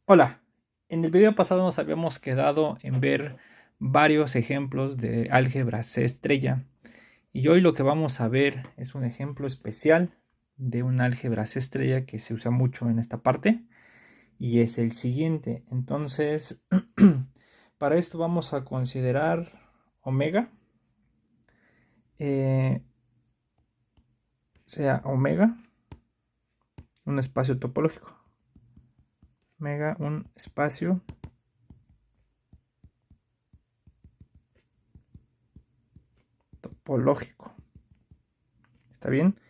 Hola, en el video pasado nos habíamos quedado en ver varios ejemplos de álgebra C estrella y hoy lo que vamos a ver es un ejemplo especial de un álgebra C estrella que se usa mucho en esta parte y es el siguiente. Entonces, para esto vamos a considerar omega, eh, sea omega un espacio topológico, omega un espacio topológico. ¿Está bien?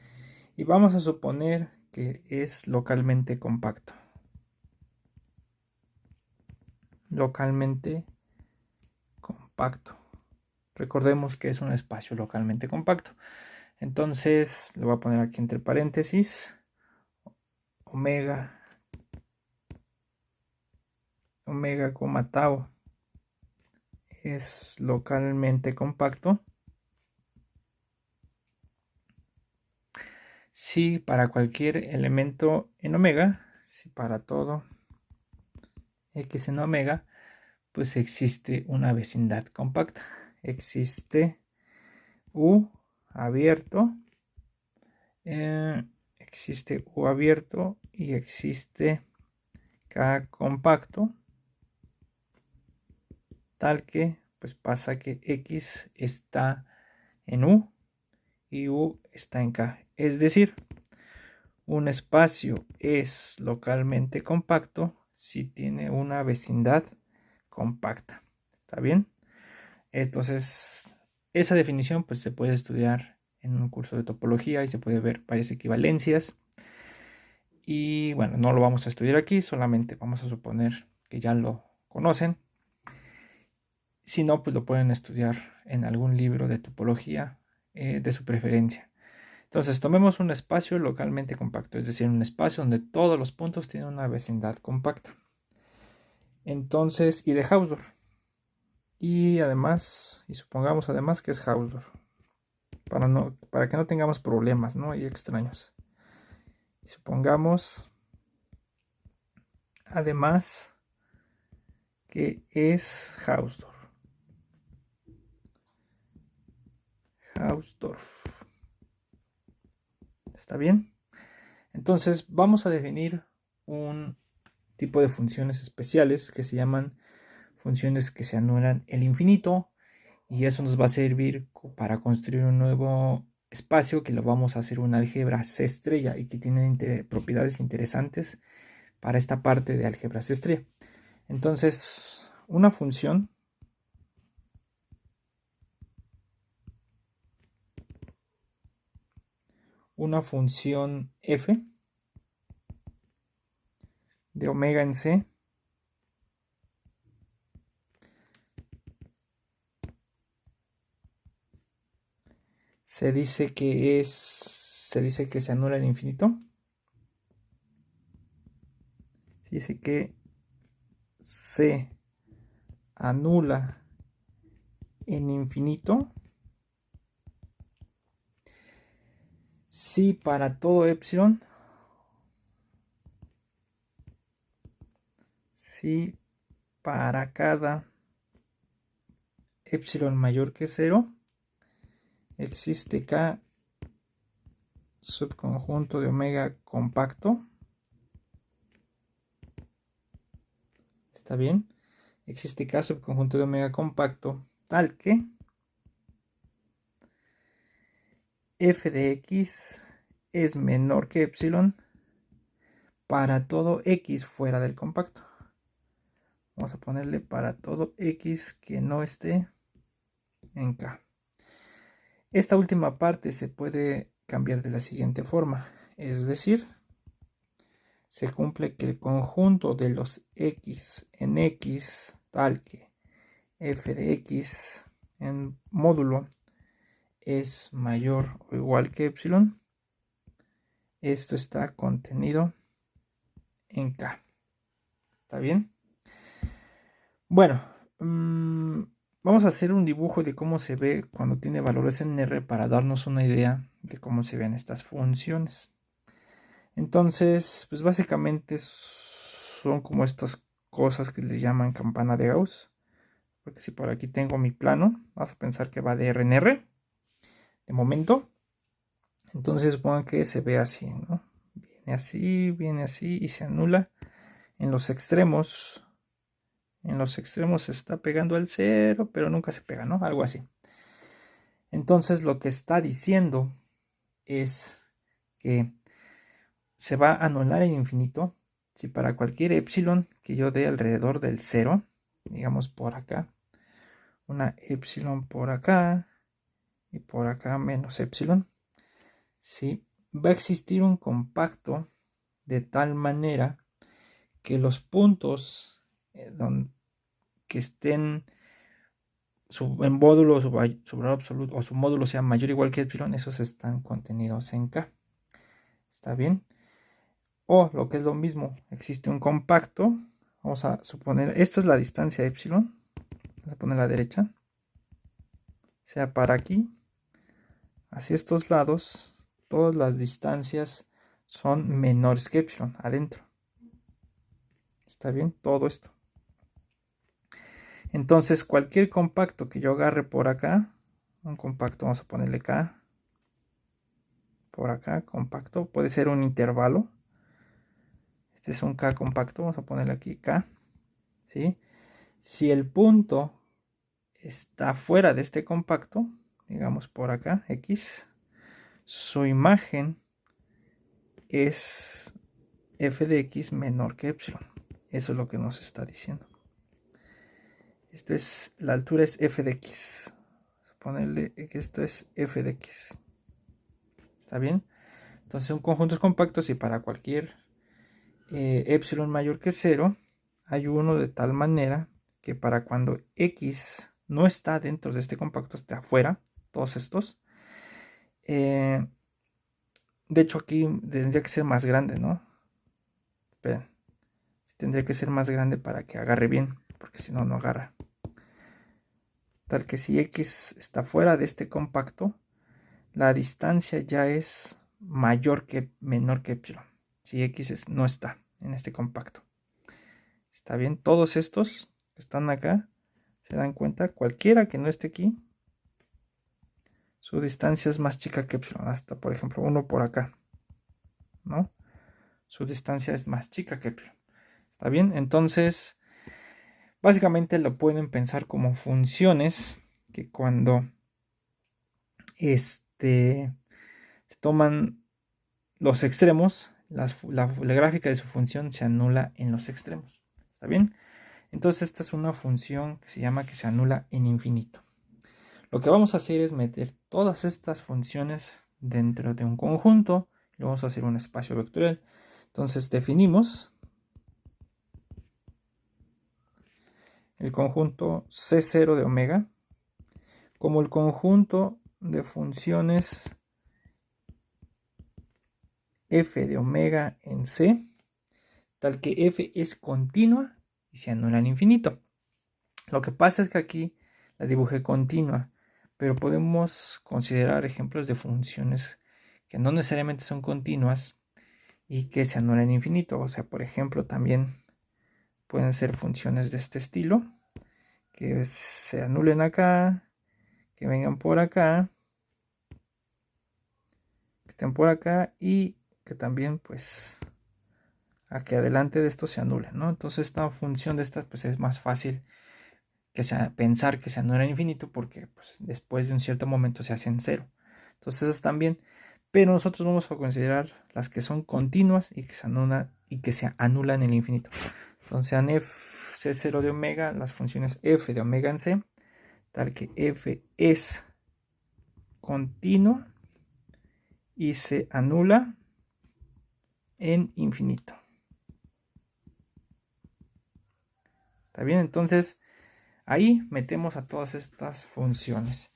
Y vamos a suponer que es localmente compacto. Localmente compacto. Recordemos que es un espacio localmente compacto. Entonces, lo voy a poner aquí entre paréntesis. Omega, tau es localmente compacto si para cualquier elemento en omega, si para todo x en omega, pues existe una vecindad compacta. Existe U abierto, existe U abierto y existe K compacto, tal que pues pasa que X está en U y U está en K. Es decir, un espacio es localmente compacto si tiene una vecindad compacta. ¿Está bien? Entonces, esa definición pues se puede estudiar en un curso de topología y se puede ver varias equivalencias. Y bueno, no lo vamos a estudiar aquí, solamente vamos a suponer que ya lo conocen. Si no, pues lo pueden estudiar en algún libro de topología de su preferencia. Entonces, tomemos un espacio localmente compacto, es decir, un espacio donde todos los puntos tienen una vecindad compacta. Entonces, y de Hausdorff. Y además, y supongamos además que es Hausdorff, para que no tengamos problemas, ¿no? Y extraños. Y supongamos además que es Hausdorff. Hausdorff. ¿Está bien? Entonces vamos a definir un tipo de funciones especiales que se llaman funciones que se anulan el infinito, y eso nos va a servir para construir un nuevo espacio que lo vamos a hacer una álgebra C estrella y que tiene propiedades interesantes para esta parte de álgebra C estrella. Entonces, una función f de omega en C se dice que se anula el infinito. Se dice que se anula en infinito si para todo epsilon, si para cada epsilon mayor que 0 existe K subconjunto de omega compacto. ¿Está bien? Existe K subconjunto de omega compacto tal que f de x es menor que epsilon para todo x fuera del compacto. Vamos a ponerle para todo x que no esté en K. Esta última parte se puede cambiar de la siguiente forma, es decir, se cumple que el conjunto de los x en x tal que f de x en módulo es mayor o igual que epsilon. Esto está contenido en K. ¿Está bien? Bueno, vamos a hacer un dibujo de cómo se ve cuando tiene valores en R para darnos una idea de cómo se ven estas funciones. Entonces, pues básicamente son como estas cosas que le llaman campana de Gauss. Porque si por aquí tengo mi plano, vamos a pensar que va de R en R, de momento. Entonces supongo que se ve así, ¿no? Viene así y se anula en los extremos. En los extremos se está pegando al 0, pero nunca se pega, ¿no? Algo así. Entonces lo que está diciendo es que se va a anular en infinito si para cualquier epsilon que yo dé alrededor del 0, digamos por acá, una epsilon por acá y por acá menos epsilon, ¿sí? Va a existir un compacto de tal manera que los puntos que estén en módulo, su valor absoluto o su módulo sea mayor o igual que epsilon, esos están contenidos en K. ¿Está bien? O lo que es lo mismo, existe un compacto. Vamos a suponer, esta es la distancia epsilon. Vamos a poner a la derecha. Sea para aquí. Hacia estos lados, todas las distancias son menores que epsilon adentro. ¿Está bien? Todo esto. Entonces, cualquier compacto que yo agarre por acá, un compacto, vamos a ponerle K. Por acá, compacto, puede ser un intervalo. Este es un K compacto, vamos a ponerle aquí K. ¿Sí? Si el punto está fuera de este compacto, digamos por acá, X, su imagen es f de x menor que epsilon. Eso es lo que nos está diciendo. Esto es, la altura es f de x. Vamos a ponerle que esto es f de x. ¿Está bien? Entonces son conjuntos compactos y para cualquier epsilon mayor que 0 hay uno de tal manera que para cuando x no está dentro de este compacto, está afuera, todos estos, de hecho aquí tendría que ser más grande, ¿no? Esperen, tendría que ser más grande para que agarre bien, porque si no, no agarra. Tal que si x está fuera de este compacto, la distancia ya es menor que epsilon. Si x no está en este compacto. ¿Está bien? Todos estos que están acá, se dan cuenta, cualquiera que no esté aquí, su distancia es más chica que epsilon. Hasta, por ejemplo, uno por acá, ¿no? Su distancia es más chica que epsilon. ¿Está bien? Entonces, básicamente lo pueden pensar como funciones que cuando se toman los extremos, la gráfica de su función se anula en los extremos. ¿Está bien? Entonces esta es una función que se llama que se anula en infinito. Lo que vamos a hacer es meter todas estas funciones dentro de un conjunto y vamos a hacer un espacio vectorial. Entonces definimos el conjunto C0 de omega como el conjunto de funciones f de omega en C, tal que f es continua y se anula en infinito. Lo que pasa es que aquí la dibujé continua, pero podemos considerar ejemplos de funciones que no necesariamente son continuas y que se anulan en infinito. O sea, por ejemplo, también pueden ser funciones de este estilo, que se anulen acá, que vengan por acá, que estén por acá y que también pues a que adelante de esto se anulen, ¿no? Entonces esta función de estas pues es más fácil pensar que se anula en infinito porque pues, después de un cierto momento se hacen cero. Entonces esas también, pero nosotros vamos a considerar las que son continuas y que se anulan en el infinito. Entonces sean c0 de omega, las funciones f de omega en c, tal que f es continua y se anula en infinito. ¿Está bien? Entonces ahí metemos a todas estas funciones.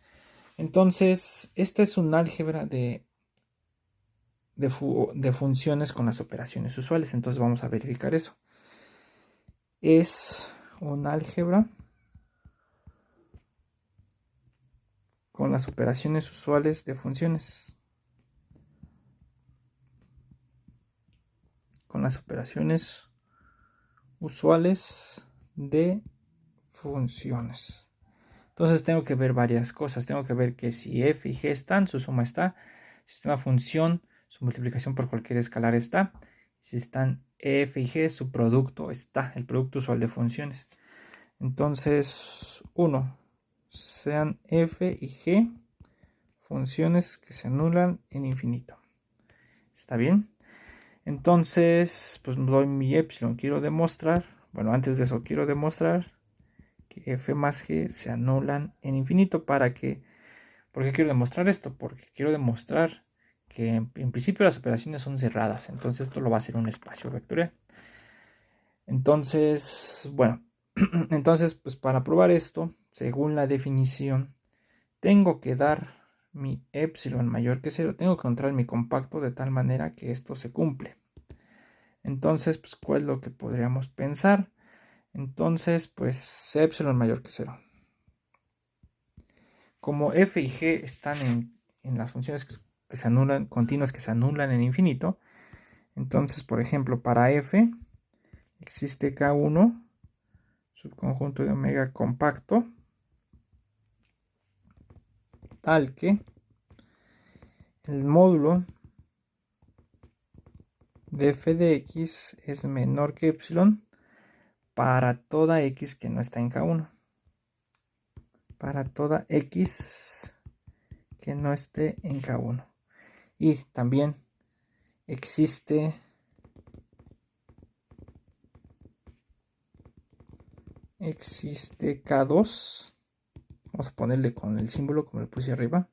Entonces, esta es un álgebra de funciones con las operaciones usuales. Entonces vamos a verificar eso. Es un álgebra con las operaciones usuales de funciones. Con las operaciones usuales de funciones. Entonces tengo que ver varias cosas. Tengo que ver que si f y g están, su suma está. Si es una función, su multiplicación por cualquier escalar está. Si están f y g, su producto está, el producto usual de funciones. Entonces, 1. Sean f y g funciones que se anulan en infinito. ¿Está bien? Entonces, pues doy mi epsilon. Quiero demostrar, bueno, antes de eso quiero demostrar que f más g se anulan en infinito. ¿Para qué? ¿Por qué quiero demostrar esto? Porque quiero demostrar que en principio las operaciones son cerradas. Entonces esto lo va a hacer un espacio vectorial. Entonces, bueno, entonces pues para probar esto, según la definición, tengo que dar mi epsilon mayor que 0. Tengo que encontrar mi compacto de tal manera que esto se cumple. Entonces, pues, ¿cuál es lo que podríamos pensar? Entonces, pues, epsilon mayor que 0. Como f y g están en las funciones que se anulan, continuas que se anulan en infinito, entonces, por ejemplo, para f existe K1, subconjunto de omega compacto, tal que el módulo de f de x es menor que epsilon para toda x que no está en K1. Para toda x que no esté en K1. Y también existe K2. Vamos a ponerle con el símbolo como le puse arriba.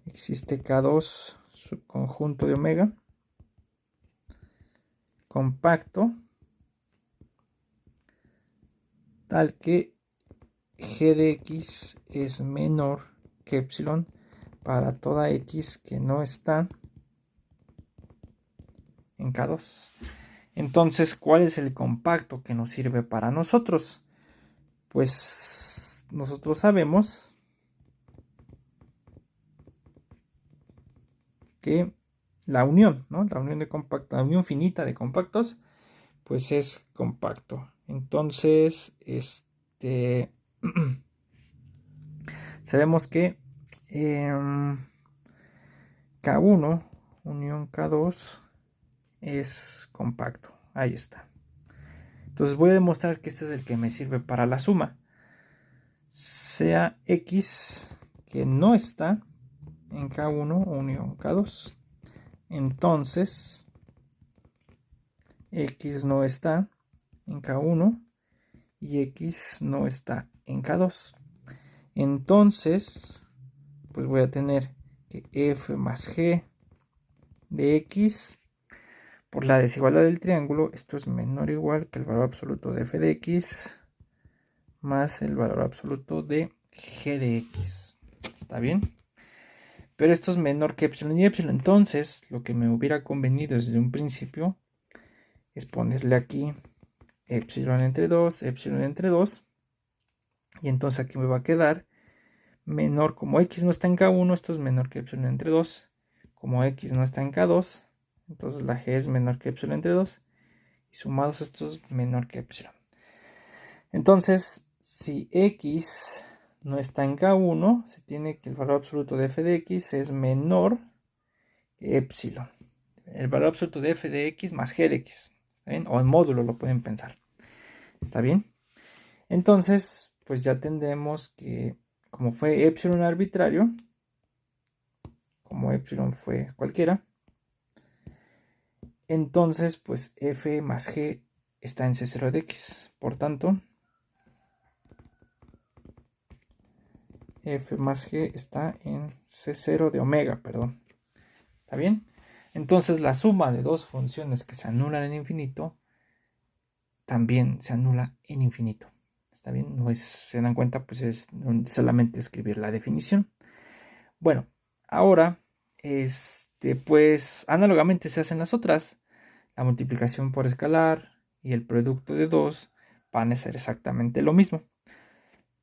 Existe K2 subconjunto de omega compacto tal que g de x es menor que epsilon para toda x que no está en K2. Entonces, ¿cuál es el compacto que nos sirve para nosotros? Pues nosotros sabemos que la unión, ¿no? La unión de compactos, la unión finita de compactos, pues es compacto. Entonces, sabemos que K1 unión K2 es compacto. Ahí está. Entonces voy a demostrar que este es el que me sirve para la suma. Sea X que no está en K1 unión K2. Entonces, X no está en K1 y X no está en K2. Entonces, pues voy a tener que F más G de X por la desigualdad del triángulo, esto es menor o igual que el valor absoluto de f de x más el valor absoluto de g de x. ¿Está bien? Pero esto es menor que epsilon y epsilon. Entonces, lo que me hubiera convenido desde un principio es ponerle aquí epsilon entre 2, epsilon entre 2. Y entonces aquí me va a quedar menor, como x no está en K1, esto es menor que epsilon entre 2. Como x no está en K2, entonces la g es menor que epsilon entre 2. Y sumados estos menor que epsilon. Entonces, si x no está en K1, se tiene que el valor absoluto de f de x es menor que epsilon. El valor absoluto de f de x más g de x. O en módulo lo pueden pensar. ¿Está bien? Entonces, pues ya tendremos que, como fue epsilon arbitrario, como epsilon fue cualquiera, entonces pues f más g está en C0 de x. Por tanto, f más g está en C0 de omega, perdón. ¿Está bien? Entonces la suma de dos funciones que se anulan en infinito también se anula en infinito. ¿Está bien? No es, se dan cuenta, pues es solamente escribir la definición. Bueno, ahora, pues análogamente se hacen las otras. La multiplicación por escalar y el producto de 2 van a ser exactamente lo mismo.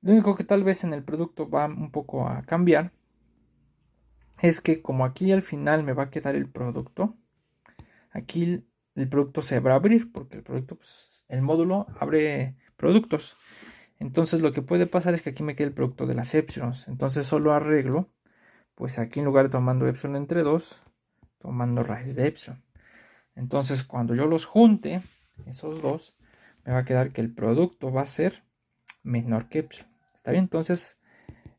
Lo único que tal vez en el producto va un poco a cambiar es que como aquí al final me va a quedar el producto, aquí el producto se va a abrir, porque el producto, pues, el módulo abre productos. Entonces lo que puede pasar es que aquí me quede el producto de las épsilons. Entonces solo arreglo, pues aquí en lugar de tomando epsilon entre 2, tomando raíz de epsilon. Entonces cuando yo los junte, esos dos, me va a quedar que el producto va a ser menor que epsilon. ¿Está bien? Entonces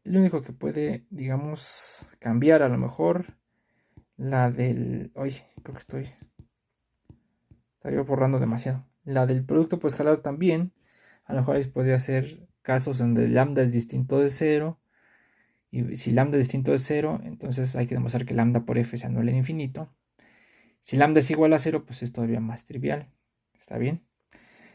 lo único que puede, digamos, cambiar a lo mejor la del... Oye, creo que estaba yo borrando demasiado. La del producto puede escalar también. A lo mejor ahí podría ser casos donde lambda es distinto de 0. Y si lambda es distinto de 0, entonces hay que demostrar que lambda por f se anula en infinito. Si lambda es igual a 0, pues es todavía más trivial. ¿Está bien?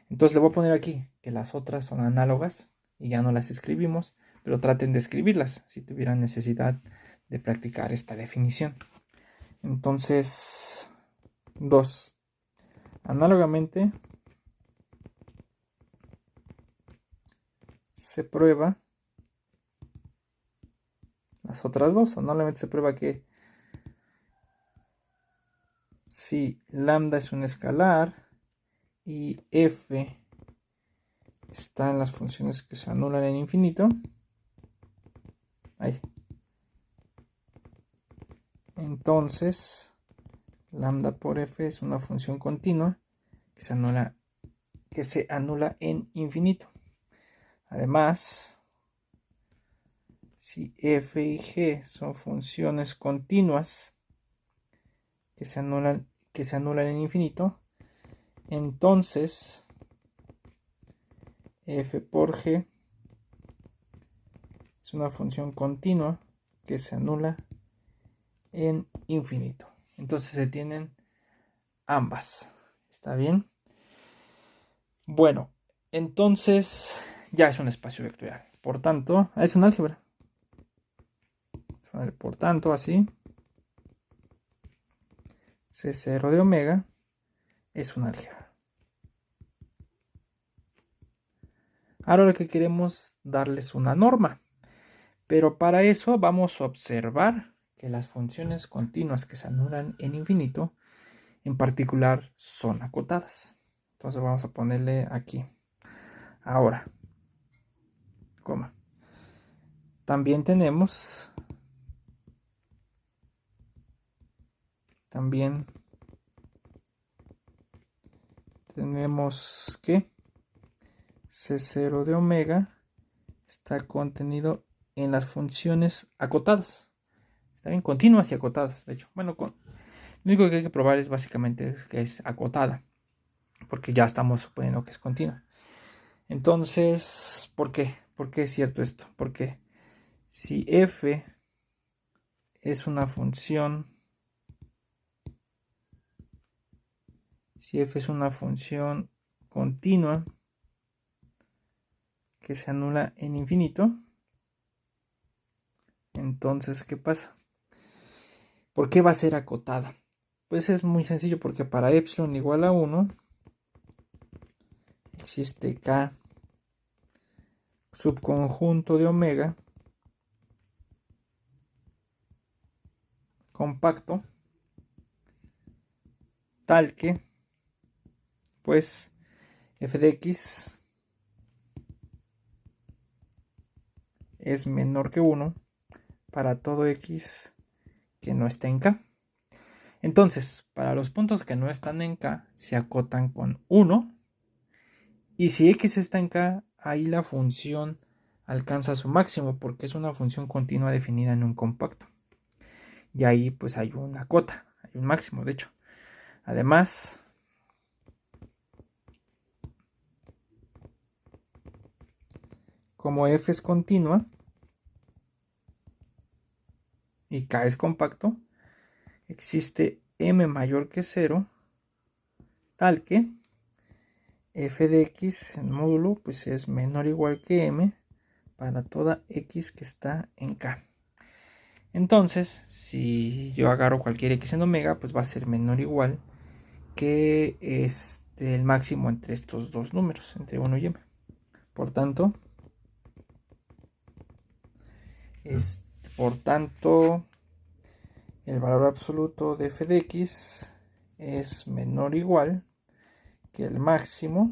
Entonces le voy a poner aquí que las otras son análogas y ya no las escribimos, pero traten de escribirlas si tuvieran necesidad de practicar esta definición. Entonces, 2. Análogamente, se prueba las otras dos. Análogamente se prueba que si lambda es un escalar y f está en las funciones que se anulan en infinito, ahí. Entonces, lambda por f es una función continua que se anula en infinito. Además, si f y g son funciones continuas que se anulan en infinito, entonces f por g es una función continua que se anula en infinito. Entonces se tienen ambas. ¿Está bien? Bueno, entonces ya es un espacio vectorial. Por tanto, es un álgebra. Por tanto, así, C0 de omega es un álgebra. Ahora lo que queremos darles una norma. Pero para eso vamos a observar que las funciones continuas que se anulan en infinito, en particular, son acotadas. Entonces vamos a ponerle aquí. Ahora, coma. También tenemos que C0 de omega está contenido en las funciones acotadas. Está bien, continuas y acotadas. De hecho, bueno, lo único que hay que probar es básicamente que es acotada, porque ya estamos suponiendo que es continua. Entonces, ¿por qué? ¿Por qué es cierto esto? Porque si f es una función, continua que se anula en infinito, entonces, ¿qué pasa? ¿Por qué va a ser acotada? Pues es muy sencillo, porque para epsilon igual a 1 existe k subconjunto de omega compacto tal que pues f de x es menor que 1 para todo x que no está en k. Entonces, para los puntos que no están en k se acotan con 1, y si x está en k, ahí la función alcanza su máximo porque es una función continua definida en un compacto. Y ahí pues hay una cota, hay un máximo de hecho. Además, como f es continua y k es compacto, existe m mayor que 0 tal que f de x en módulo pues es menor o igual que m para toda x que está en k. Entonces, si yo agarro cualquier x en omega, pues va a ser menor o igual que el máximo entre estos dos números, entre 1 y m. Por tanto, el valor absoluto de f de x es menor o igual que el máximo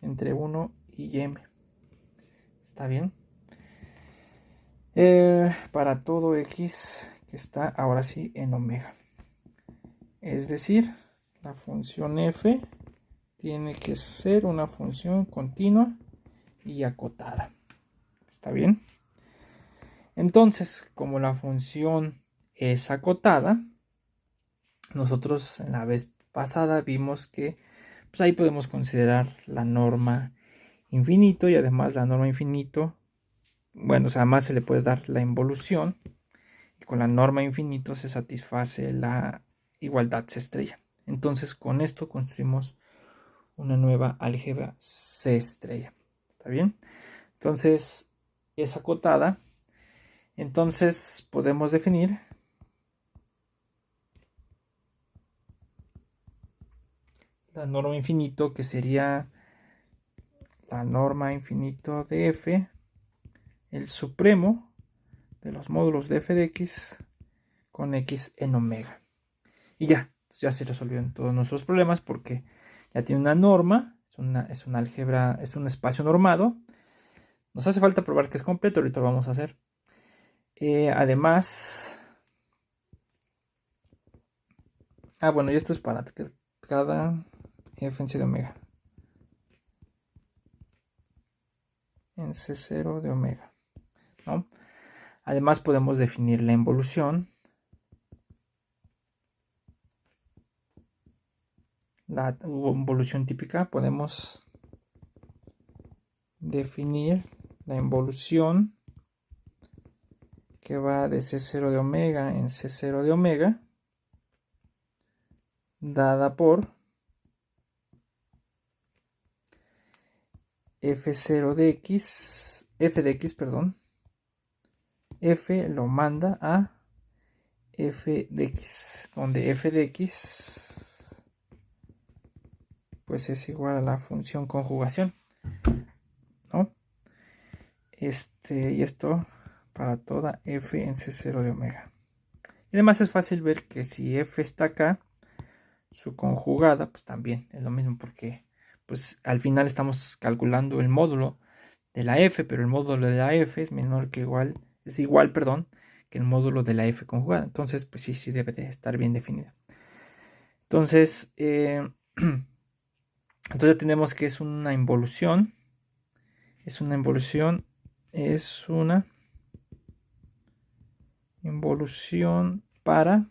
entre 1 y m. ¿Está bien? Para todo x que está ahora sí en omega. Es decir, la función f tiene que ser una función continua y acotada. ¿Está bien? Entonces, como la función es acotada, nosotros en la vez pasada vimos que pues ahí podemos considerar la norma infinito y además la norma infinito, bueno, o sea, además se le puede dar la involución y con la norma infinito se satisface la igualdad C estrella. Entonces con esto construimos una nueva álgebra C estrella. ¿Está bien? Entonces es acotada. Entonces podemos definir la norma infinito, que sería la norma infinito de f, el supremo de los módulos de f de x con x en omega. Y ya se resolvieron todos nuestros problemas porque ya tiene una norma, es una álgebra, es un espacio normado. Nos hace falta probar que es completo, ahorita lo vamos a hacer. Además, bueno, y esto es para cada f en c de omega. En C0 de omega, ¿no? Además podemos definir la involución, la involución típica. Podemos definir la involución que va de C0 de omega en C0 de omega, dada por f0 de x, f de x, perdón, f lo manda a f de x, donde f de x pues es igual a la función conjugación, ¿no? Y esto para toda f en C0 de omega. Y además es fácil ver que si f está acá, su conjugada pues también es lo mismo, porque pues al final estamos calculando el módulo de la f, pero el módulo de la f es menor que igual, es igual, perdón, que el módulo de la f conjugada. Entonces pues sí debe de estar bien definida. Entonces entonces ya tenemos que es una involución, es una involución para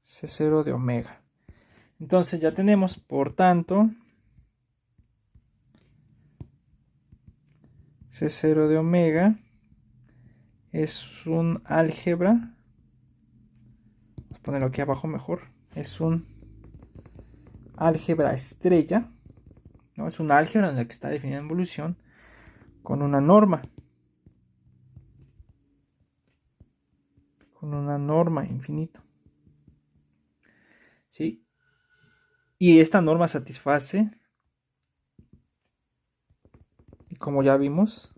C0 de omega. Entonces ya tenemos, por tanto, C0 de omega es un álgebra, vamos a ponerlo aquí abajo mejor, es un álgebra estrella, ¿no? Es una álgebra en la que está definida involución con una norma infinito, ¿sí? Y esta norma satisface, y como ya vimos,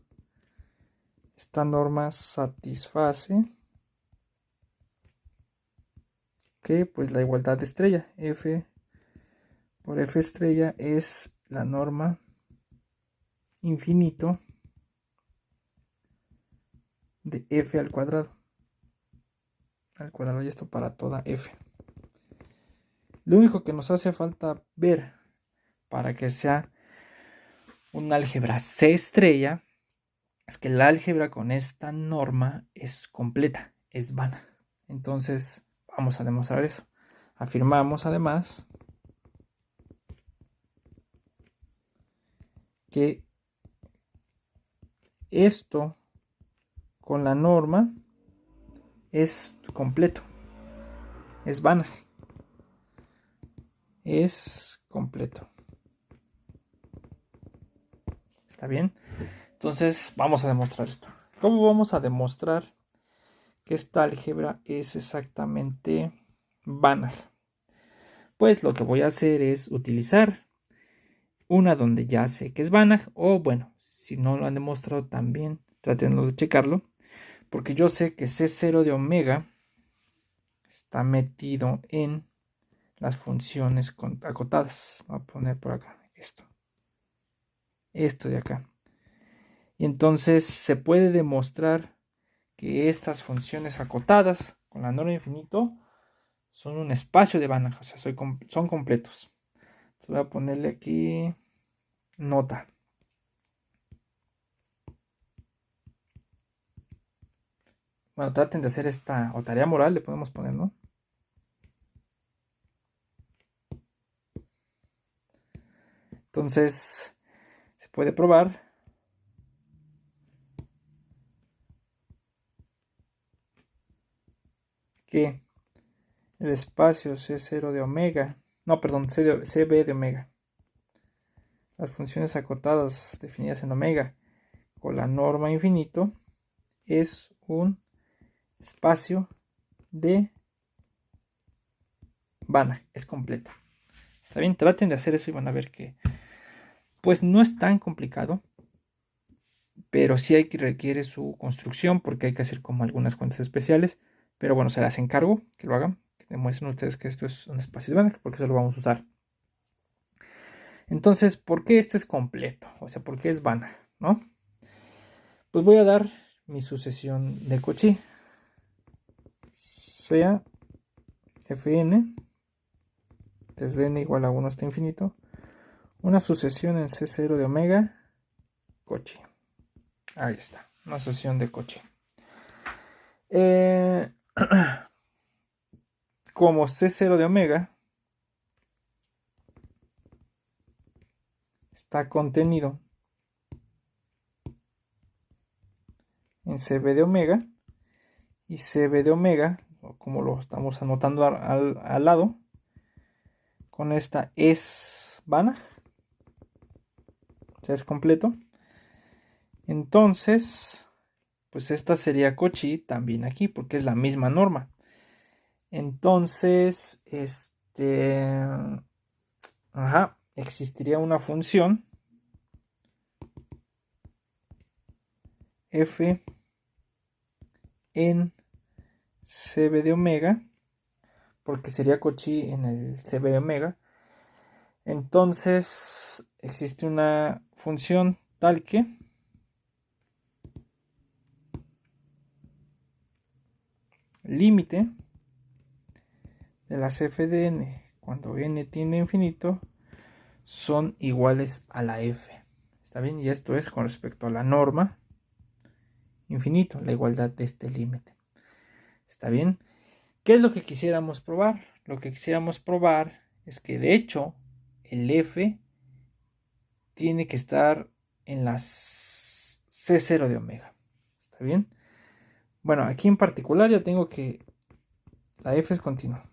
esta norma satisface que pues la igualdad de estrella, f por f estrella es la norma infinito de f al cuadrado, y esto para toda f. Lo único que nos hace falta ver para que sea un álgebra C estrella es que la álgebra con esta norma es completa, es vana. Entonces vamos a demostrar eso. Afirmamos además que esto con la norma es completo, es vana, es completo. ¿Está bien? Entonces vamos a demostrar esto. ¿Cómo vamos a demostrar que esta álgebra es exactamente vana? Pues lo que voy a hacer es utilizar una donde ya sé que es Banach, o bueno, si no lo han demostrado también, tratando de checarlo, porque yo sé que C0 de omega está metido en las funciones acotadas. Voy a poner por acá esto de acá. Y entonces se puede demostrar que estas funciones acotadas con la norma de infinito son un espacio de Banach, o sea, son completos. Entonces voy a ponerle aquí nota. Bueno, traten de hacer esta, o tarea moral le podemos poner, ¿no? Entonces, se puede probar que el espacio C0 de omega, no, perdón, CB de omega, las funciones acotadas definidas en omega con la norma infinito, es un espacio de Banach, es completa. Está bien, traten de hacer eso y van a ver que pues no es tan complicado, pero sí requiere su construcción porque hay que hacer como algunas cuentas especiales, pero bueno, se las encargo que lo hagan, que demuestren ustedes que esto es un espacio de Banach porque eso lo vamos a usar. Entonces, ¿por qué este es completo? O sea, ¿por qué es Banach? ¿No? Pues voy a dar mi sucesión de Cauchy, sea Fn desde n igual a 1 hasta infinito, una sucesión en C0 de omega Cauchy. Ahí está, una sucesión de Cauchy. Como C0 de omega está contenido en CB de omega, y CB de omega, como lo estamos anotando al lado, con esta es Banach, o sea, es completo. Entonces, pues esta sería Cauchy también aquí, porque es la misma norma. Entonces, existiría una función f en CB de omega, porque sería Cauchy en el CB de omega. Entonces, existe una función tal que límite de las f de n cuando n tiende a infinito son iguales a la f. ¿Está bien? Y esto es con respecto a la norma infinito, la igualdad de este límite. ¿Está bien? ¿Qué es lo que quisiéramos probar? Lo que quisiéramos probar es que de hecho el f tiene que estar en las C0 de omega. ¿Está bien? Bueno, aquí en particular ya tengo que la f es continua.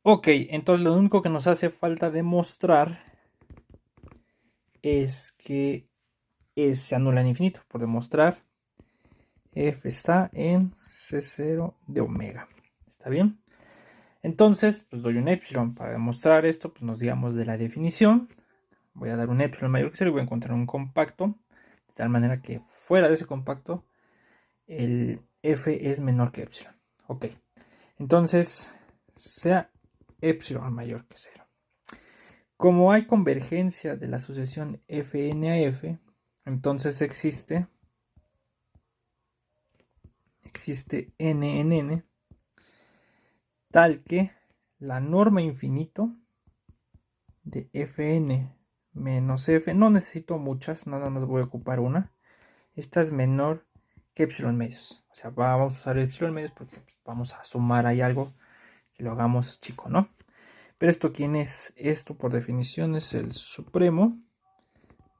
Ok, entonces lo único que nos hace falta demostrar es que se anula en infinito. Por demostrar, f está en C0 de omega. ¿Está bien? Entonces, pues doy un epsilon. Para demostrar esto, pues nos digamos de la definición. Voy a dar un epsilon mayor que 0 y voy a encontrar un compacto. De tal manera que fuera de ese compacto, el f es menor que epsilon. Ok. Entonces, sea epsilon mayor que 0. Como hay convergencia de la sucesión Fn a F, entonces existe n en n, tal que la norma infinito de Fn menos F, no necesito muchas, nada más voy a ocupar una, esta es menor que epsilon medios. O sea, vamos a usar epsilon medios porque vamos a sumar ahí algo que lo hagamos chico, ¿no? Pero esto, ¿quién es? Esto por definición es el supremo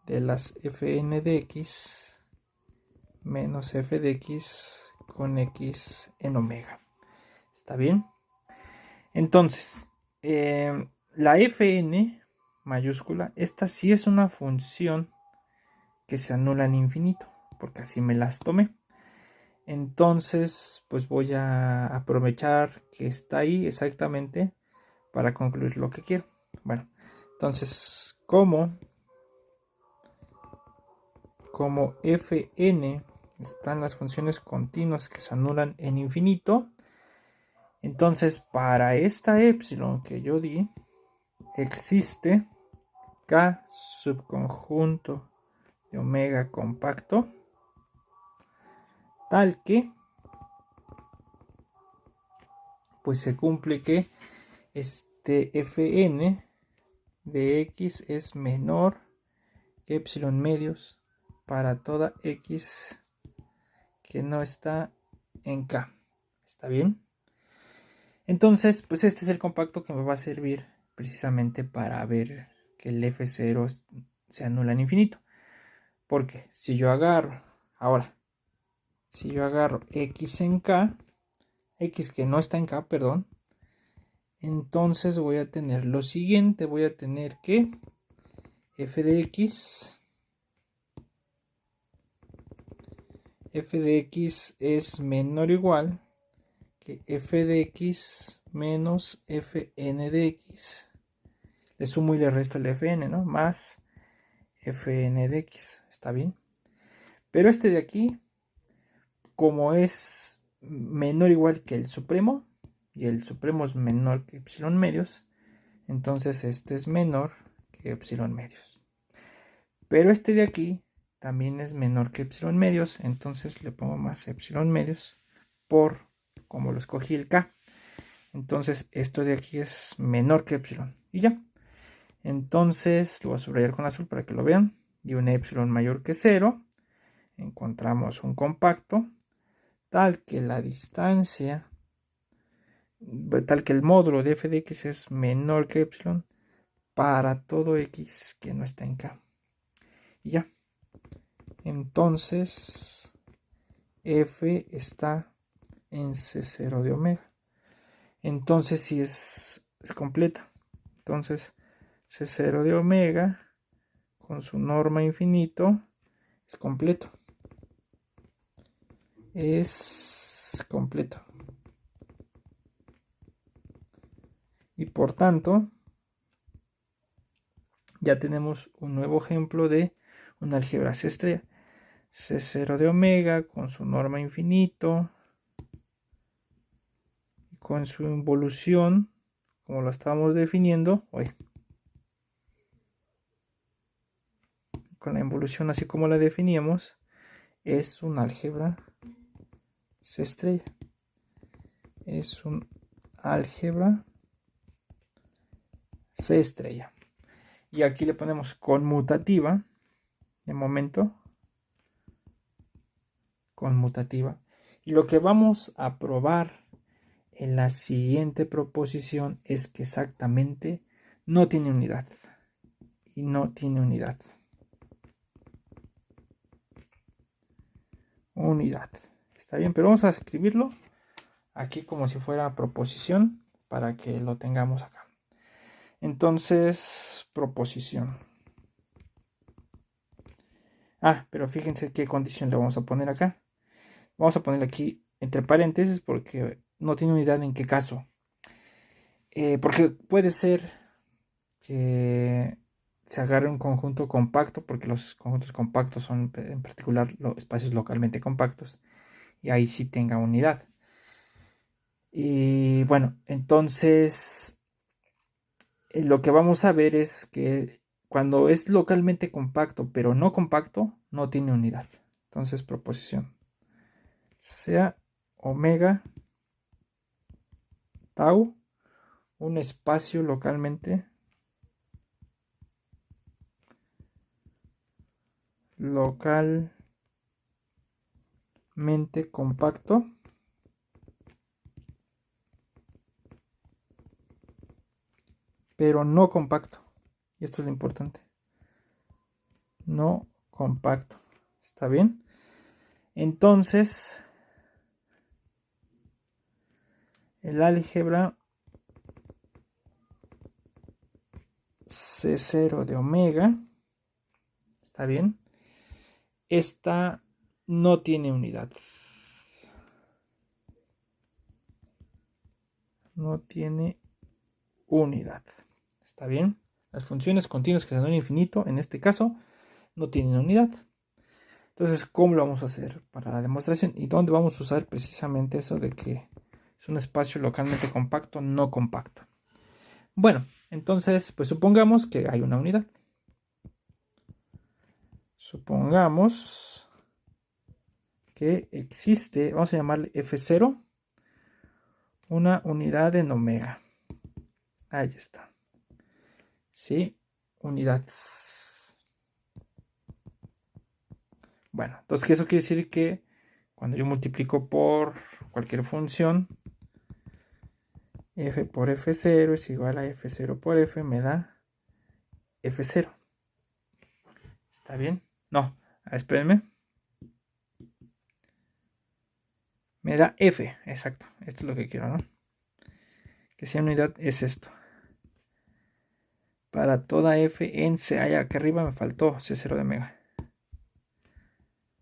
de las Fn de x menos f de x con x en omega. ¿Está bien? Entonces, la Fn mayúscula, esta sí es una función que se anula en infinito, porque así me las tomé. Entonces, pues voy a aprovechar que está ahí exactamente para concluir lo que quiero. Bueno, entonces, como Fn están las funciones continuas que se anulan en infinito, entonces para esta epsilon que yo di, existe K subconjunto de omega compacto tal que pues se cumple que este Fn de x es menor que epsilon medios para toda x que no está en K. ¿Está bien? Entonces, pues este es el compacto que me va a servir precisamente para ver que el F0 se anula en infinito. Porque si yo agarro, ahora, si yo agarro x en K, x que no está en K, perdón, entonces voy a tener lo siguiente, voy a tener que f de x es menor o igual que f de x menos fn de x. Le sumo y le resto el fn, ¿no? Más fn de x. ¿Está bien? Pero este de aquí, como es menor o igual que el supremo, y el supremo es menor que epsilon medios, entonces este es menor que epsilon medios. Pero este de aquí también es menor que epsilon medios, entonces le pongo más epsilon medios por como lo escogí el k. Entonces esto de aquí es menor que epsilon y ya. Entonces lo voy a subrayar con azul para que lo vean. Y un epsilon mayor que 0, encontramos un compacto tal que la distancia, tal que el módulo de f de x es menor que epsilon para todo x que no está en k. Y ya. Entonces f está en C0 de omega. Entonces sí es completa. Entonces C0 de omega con su norma infinito es completo. Es completo. Y por tanto, ya tenemos un nuevo ejemplo de una álgebra C-estrella. C0 de omega con su norma infinito y con su involución, como lo estábamos definiendo, con la involución así como la definíamos, es un álgebra C-estrella. Es un álgebra C-estrella. Y aquí le ponemos conmutativa, de momento, conmutativa. Y lo que vamos a probar en la siguiente proposición es que exactamente no tiene unidad. Y no tiene unidad. Unidad. Está bien, pero vamos a escribirlo aquí como si fuera proposición para que lo tengamos acá. Entonces, proposición. Pero fíjense qué condición le vamos a poner acá. Vamos a ponerle aquí entre paréntesis porque no tiene unidad en qué caso. Porque puede ser que se agarre un conjunto compacto, porque los conjuntos compactos son en particular los espacios localmente compactos, y ahí sí tenga unidad. Y bueno, entonces lo que vamos a ver es que cuando es localmente compacto pero no compacto, no tiene unidad. Entonces, proposición. Sea omega tau un espacio localmente compacto pero no compacto. Y esto es lo importante. No compacto. ¿Está bien? Entonces, el álgebra C0 de omega, ¿está bien? Esta no tiene unidad. no tiene unidad. ¿Está bien? Las funciones continuas que se dan infinito, en este caso, no tienen unidad. Entonces, ¿cómo lo vamos a hacer para la demostración? ¿Y dónde vamos a usar precisamente eso de que es un espacio localmente compacto, no compacto? Bueno, entonces, pues supongamos que hay una unidad. Supongamos que existe, vamos a llamarle F0, una unidad en omega. Ahí está. Sí, unidad. Bueno, entonces eso quiere decir que cuando yo multiplico por cualquier función, f por f0 es igual a f0 por f, me da f0. ¿Está bien? No, espérenme. Me da f, exacto. Esto es lo que quiero, ¿no? Que sea unidad es esto. Para toda f en C, allá acá arriba me faltó C0 de omega.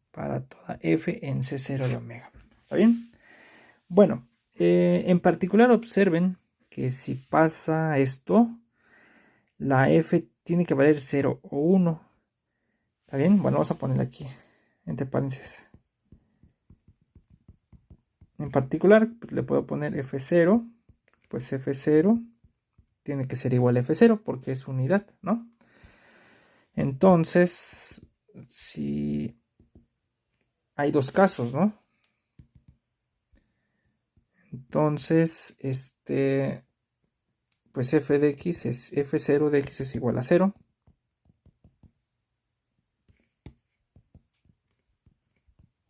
Para toda f en C0 de omega. ¿Está bien? Bueno, en particular observen que si pasa esto, la f tiene que valer 0 o 1. ¿Está bien? Bueno, vamos a ponerle aquí, entre paréntesis. En particular, pues, le puedo poner f0, pues f0 tiene que ser igual a f0 porque es unidad, ¿no? Entonces, si hay dos casos, ¿no? Entonces, pues f de x es f0 de x es igual a 0.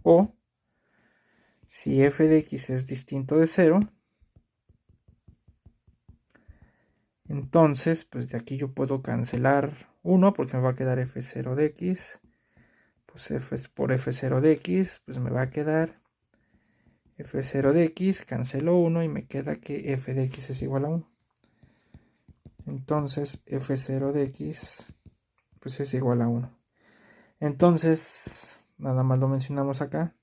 O si f de x es distinto de 0, entonces, pues de aquí yo puedo cancelar 1 porque me va a quedar f0 de x. Pues f por f0 de x, pues me va a quedar f0 de x, cancelo 1 y me queda que f de x es igual a 1. Entonces f0 de x, pues es igual a 1. Entonces, nada más lo mencionamos acá,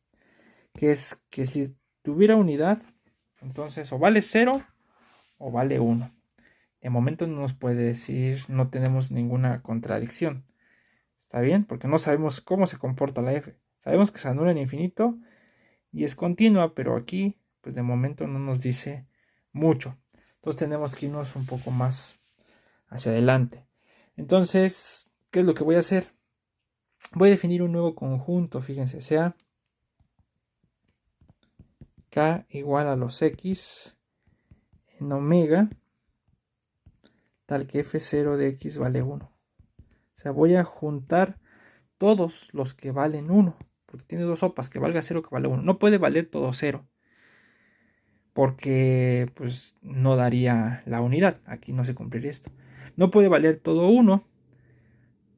que es que si tuviera unidad, entonces o vale 0 o vale 1. De momento no nos puede decir, no tenemos ninguna contradicción. ¿Está bien? Porque no sabemos cómo se comporta la f. Sabemos que se anula en infinito y es continua, pero aquí, pues de momento no nos dice mucho. Entonces tenemos que irnos un poco más hacia adelante. Entonces, ¿qué es lo que voy a hacer? Voy a definir un nuevo conjunto, fíjense, sea k igual a los x en omega, tal que f0 de x vale 1. O sea, voy a juntar todos los que valen 1, porque tiene dos sopas, que valga 0, que vale 1. No puede valer todo 0, porque pues no daría la unidad. Aquí no se cumpliría esto. No puede valer todo 1,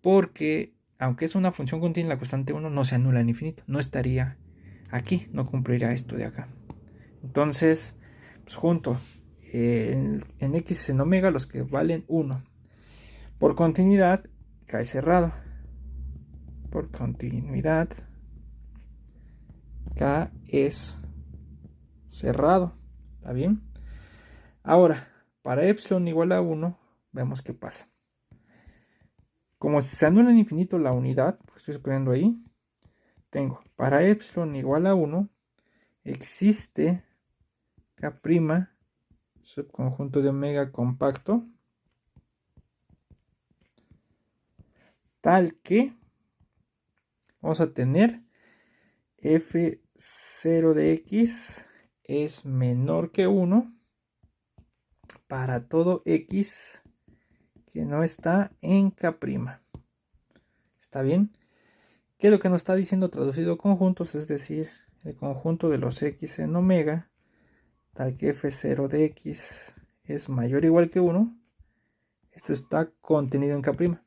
porque aunque es una función continua, la constante 1 no se anula en infinito. No estaría aquí, no cumpliría esto de acá. Entonces, pues junto en x en omega los que valen 1. Por continuidad, cae cerrado. Por continuidad, K es cerrado. ¿Está bien? Ahora, para epsilon igual a 1, vemos qué pasa. Como se anula en infinito la unidad, porque estoy suponiendo ahí, tengo para epsilon igual a 1, existe K' subconjunto de omega compacto, tal que vamos a tener f0 de x es menor que 1 para todo x que no está en K'. ¿Está bien? ¿Qué es lo que nos está diciendo traducido conjuntos? Es decir, el conjunto de los x en omega, tal que f0 de x es mayor o igual que 1. Esto está contenido en K'.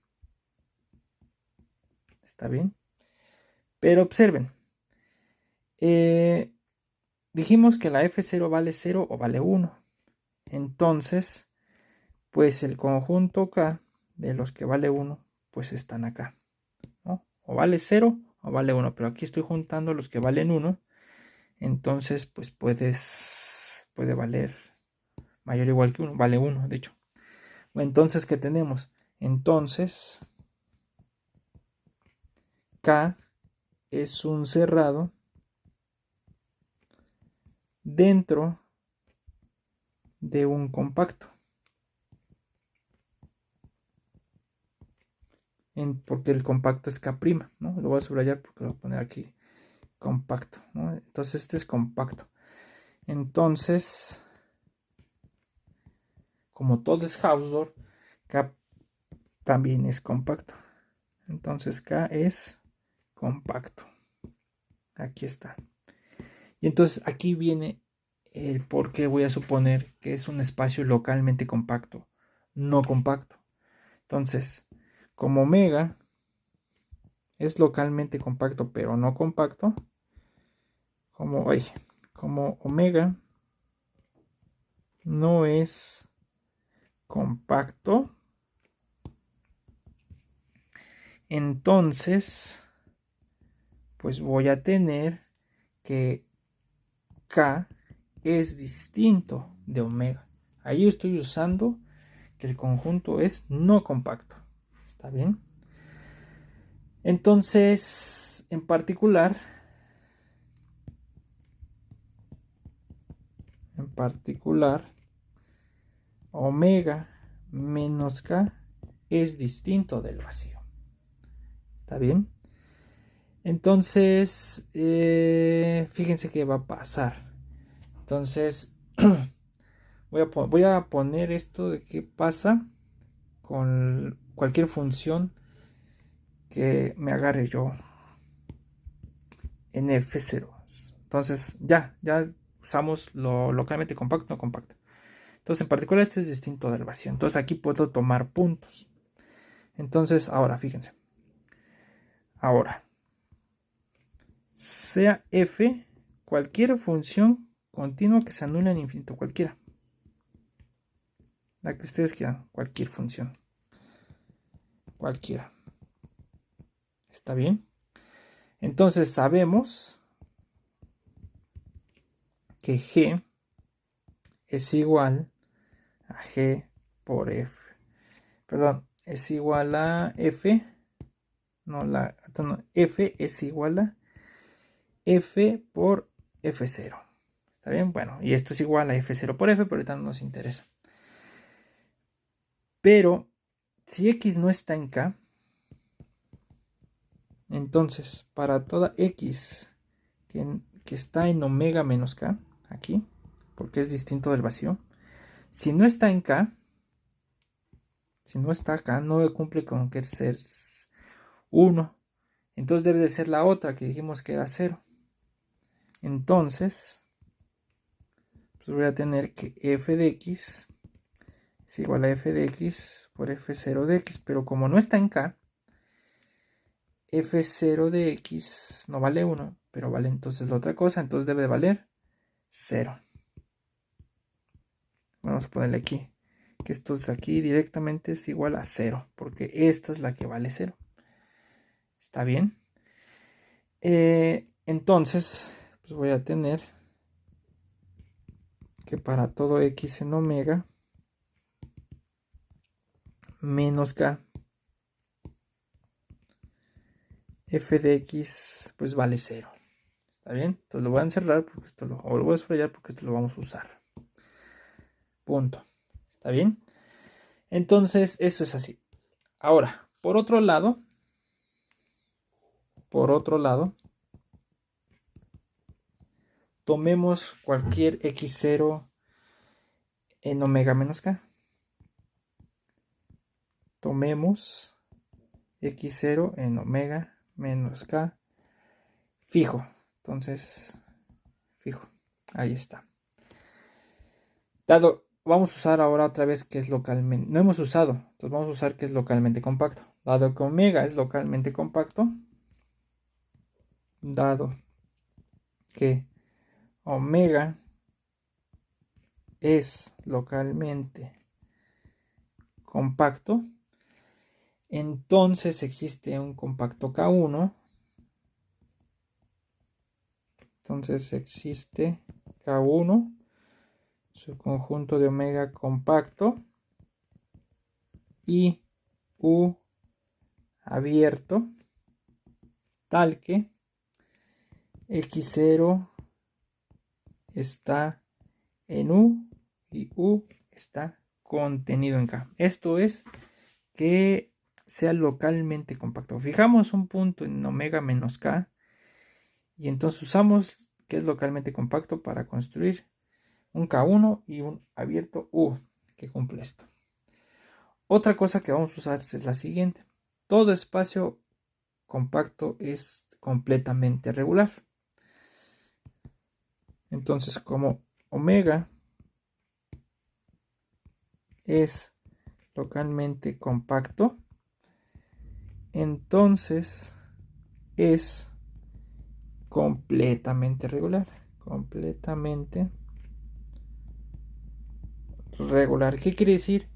¿Está bien? Pero observen. Dijimos que la f0 vale 0 o vale 1. Entonces, pues el conjunto K de los que vale 1, pues están acá, ¿no? O vale 0 o vale 1, pero aquí estoy juntando los que valen 1. Entonces, pues puede valer mayor o igual que 1, vale 1 de hecho. Entonces, ¿qué tenemos? Entonces, K es un cerrado dentro de un compacto. Porque el compacto es K', ¿no? Lo voy a subrayar porque lo voy a poner aquí. Compacto, ¿no? Entonces este es compacto. Entonces, como todo es Hausdorff, K también es compacto. Entonces K es compacto. Aquí está. Y entonces aquí viene el por qué voy a suponer que es un espacio localmente compacto, no compacto. Entonces, como omega es localmente compacto, pero no compacto, como omega no es compacto, entonces pues voy a tener que K es distinto de omega. Ahí estoy usando que el conjunto es no compacto. ¿Está bien? Entonces, en particular, omega menos K es distinto del vacío. ¿Está bien? Entonces, fíjense qué va a pasar. Entonces, voy a poner esto de qué pasa con cualquier función que me agarre yo en F0. Entonces, ya usamos lo localmente compacto, no compacto. Entonces, en particular, este es distinto del vacío. Entonces, aquí puedo tomar puntos. Entonces, ahora, fíjense. Ahora, sea F cualquier función continua que se anule en infinito, cualquiera. La que ustedes quieran, cualquier función. Cualquiera. ¿Está bien? Entonces, sabemos que G es igual a G por F. Perdón, es igual a F. No, F es igual a F por F0. ¿Está bien? Bueno, y esto es igual a F0 por F, pero ahorita no nos interesa. Pero si X no está en K, entonces para toda X que está en omega menos K, aquí, porque es distinto del vacío, si no está en K, si no está acá, no cumple con que ser 1. Entonces debe de ser la otra que dijimos que era 0. Entonces, pues voy a tener que f de x es igual a f de x por f0 de x. Pero como no está en K, f0 de x no vale 1, pero vale entonces la otra cosa. Entonces debe de valer 0. Vamos a ponerle aquí que esto de aquí directamente es igual a 0, porque esta es la que vale 0. ¿Está bien? Entonces, pues voy a tener que para todo x en omega menos K, f de x pues vale 0. ¿Está bien? Entonces lo voy a encerrar porque o lo voy a subrayar porque esto lo vamos a usar. Punto. ¿Está bien? Entonces, eso es así. Ahora, por otro lado, tomemos cualquier x0 en omega menos K. Tomemos x0 en omega menos K fijo. Entonces, fijo. Ahí está. Vamos a usar ahora otra vez que es localmente. No hemos usado, entonces vamos a usar que es localmente compacto. Dado que omega es localmente compacto, dado que omega es localmente compacto, entonces existe un compacto K1. Entonces existe K1 subconjunto de omega compacto y U abierto tal que X0 está en U y U está contenido en K. Esto es que sea localmente compacto. Fijamos un punto en omega menos K y entonces usamos que es localmente compacto para construir un K1 y un abierto U que cumple esto. Otra cosa que vamos a usar es la siguiente. Todo espacio compacto es completamente regular. Entonces, como omega es localmente compacto, entonces es completamente regular. Completamente regular. ¿Qué quiere decir?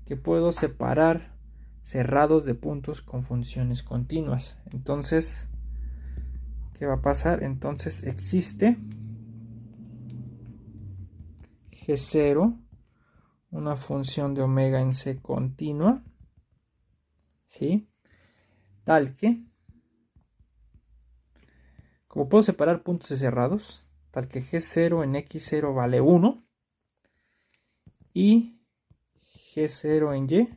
Que puedo separar cerrados de puntos con funciones continuas. Entonces, ¿qué va a pasar? Entonces existe G0, una función de omega en C continua, ¿sí? Tal que, como puedo separar puntos de cerrados, tal que G0 en X0 vale 1 y G0 en Y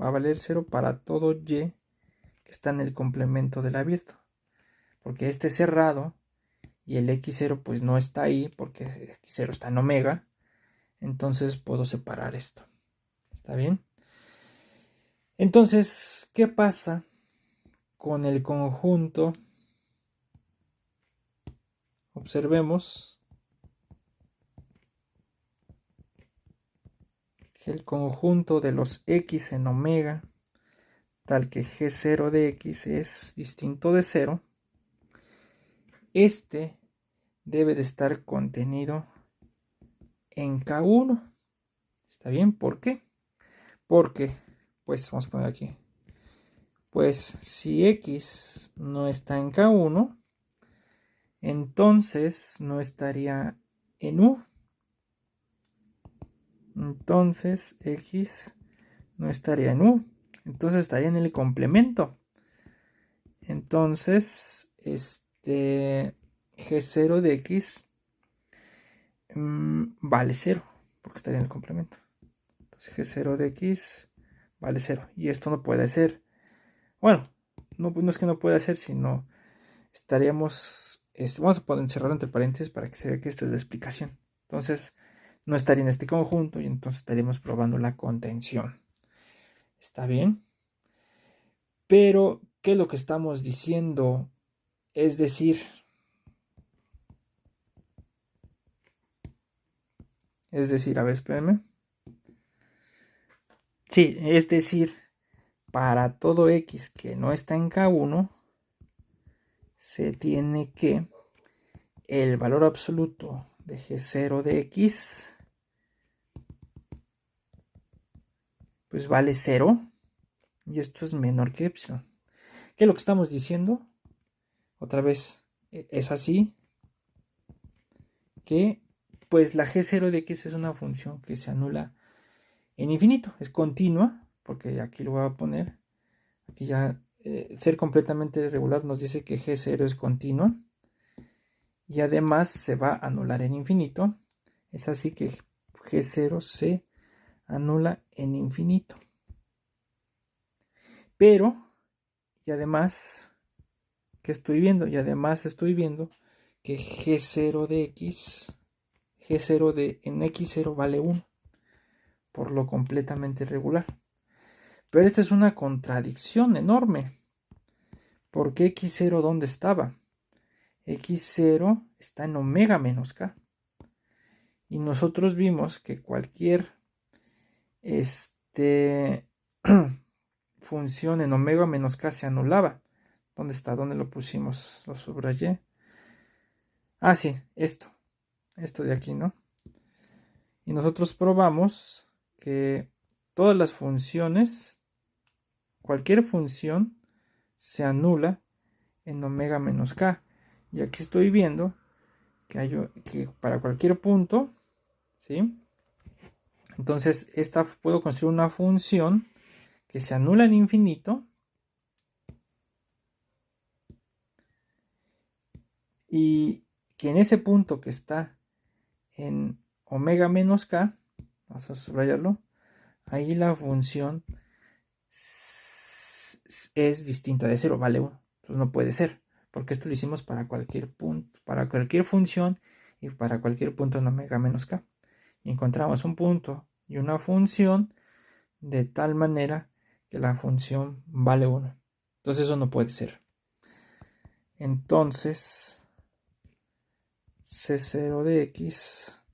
va a valer 0 para todo Y que está en el complemento del abierto. Porque este cerrado y el X0 pues no está ahí porque X0 está en omega. Entonces puedo separar esto. ¿Está bien? Entonces, ¿qué pasa con el conjunto? Observemos que el conjunto de los X en omega, tal que G0 de X es distinto de 0, este debe de estar contenido en K1. ¿Está bien? ¿Por qué? Porque, pues vamos a poner aquí, pues si X no está en K1, entonces no estaría en U. Entonces X no estaría en U. Entonces estaría en el complemento. Entonces, G0 de X vale 0, porque estaría en el complemento. Entonces G0 de X vale 0. Y esto no puede ser. Bueno, no es que no pueda ser, sino estaríamos, vamos a poder encerrarlo entre paréntesis para que se vea que esta es la explicación. Entonces, no estaría en este conjunto y entonces estaríamos probando la contención. ¿Está bien? Pero, ¿qué es lo que estamos diciendo? Es decir, a ver, espérenme. Sí, es decir, para todo X que no está en K1, se tiene que el valor absoluto de G0 de X pues vale 0 y esto es menor que epsilon. ¿Qué es lo que estamos diciendo? Otra vez, es así que pues la G0 de X es una función que se anula en infinito, es continua, porque aquí lo voy a poner, aquí ya ser completamente regular nos dice que G0 es continua y además se va a anular en infinito, es así que G0 se anula en infinito. Pero, y además, ¿qué estoy viendo? Y además estoy viendo que G0 de X, G0 de en X0 vale 1, por lo completamente regular. Pero esta es una contradicción enorme, porque X0 ¿dónde estaba? X0 está en omega menos K. Y nosotros vimos que cualquier función en omega menos K se anulaba. ¿Dónde está? ¿Dónde lo pusimos? Lo subrayé. Ah, sí, esto de aquí, ¿no? Y nosotros probamos que todas las funciones, cualquier función, se anula en omega menos K. Y aquí estoy viendo que para cualquier punto, ¿sí? Entonces, puedo construir una función que se anula en infinito y que en ese punto que está en omega menos k, vamos a subrayarlo, ahí la función es distinta de 0, vale 1. Entonces no puede ser, porque esto lo hicimos para cualquier punto, para cualquier función y para cualquier punto en omega menos k. Y encontramos un punto y una función de tal manera que la función vale 1. Entonces eso no puede ser. Entonces C0 de x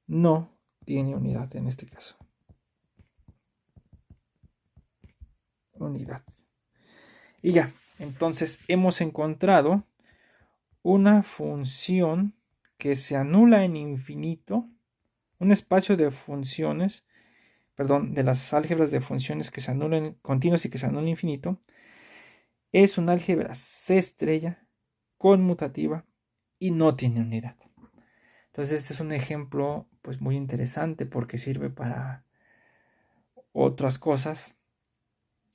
no tiene unidad en este caso. Unidad. Y ya, entonces hemos encontrado una función que se anula en infinito, un espacio de funciones, perdón, de las álgebras de funciones que se anulan continuas y que se anulan en infinito, es una álgebra C estrella conmutativa y no tiene unidad. Entonces este es un ejemplo pues muy interesante porque sirve para otras cosas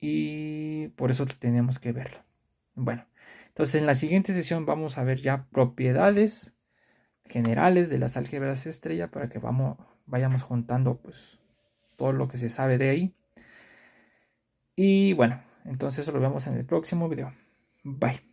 y por eso tenemos que verlo. Bueno, entonces en la siguiente sesión vamos a ver ya propiedades generales de las álgebras estrella para que vayamos juntando pues todo lo que se sabe de ahí. Y bueno, entonces eso lo vemos en el próximo video. Bye.